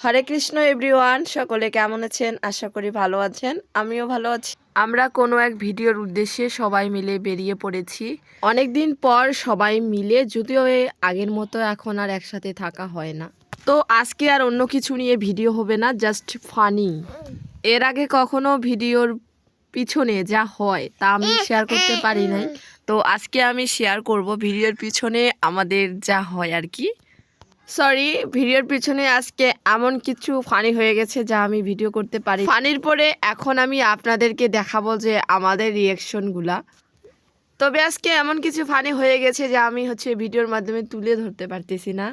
হরে Krishna everyone, সকলে কেমন আছেন? আশা করি ভালো আছেন। আমিও ভালো আছি। আমরা কোনো এক ভিডিওর উদ্দেশ্যে সবাই মিলে বেরিয়ে পড়েছি। অনেক দিন পর সবাই মিলে, যদিও আগের মতো এখন আর একসাথে থাকা হয় না। তো আজকে আর অন্য কিছু নিয়ে ভিডিও হবে না, জাস্ট ফানি। এর আগে কখনো ভিডিওর পিছনে যা হয় তা আমি শেয়ার করতে পারি নাই। তো আজকে আমি শেয়ার করব ভিডিওর পিছনে আমাদের যা হয় আর কি। সরি, ভিডিওর পিছনে আজকে এমন কিছু ফানি হয়ে গেছে যা আমি ভিডিও করতে পারি। ফানির পরে এখন আমি আপনাদেরকে দেখাবো যে আমাদের রিয়াকশনগুলা। তবে আজকে এমন কিছু ফানি হয়ে গেছে যা আমি ভিডিওর মাধ্যমে তুলে ধরতে পারতেছি না।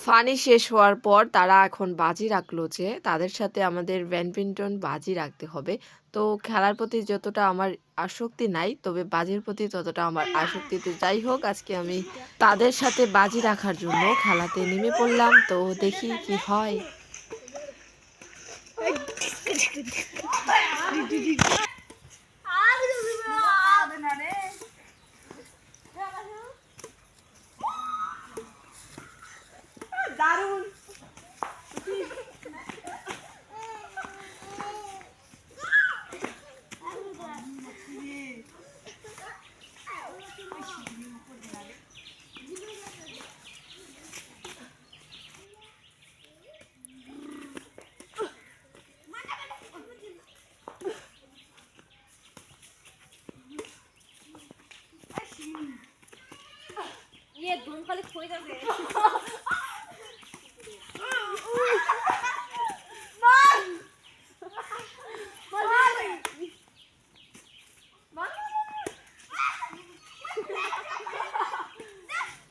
ফানি শেষ হওয়ার পর তারা এখন বাজি রাখলো যে তাদের সাথে আমাদের ব্যাডমিন্টন বাজি রাখতে হবে। তো খেলার প্রতি যতটা আমার আসক্তি নাই, তবে বাজির প্রতি ততটা আমার আসক্তি। তো যাই হোক, আজকে আমি তাদের সাথে বাজি রাখার জন্য খেলাতে নেমে পড়লাম। তো দেখি কি হয়। ये दोन खाली खोई जाবে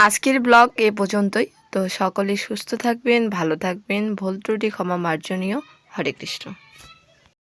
আজকের ব্লগ এ পর্যন্তই। তো সকলে সুস্থ থাকবেন, ভালো থাকবেন, ভুল ত্রুটি ক্ষমা মার্জনীয়। হরে কৃষ্ণ।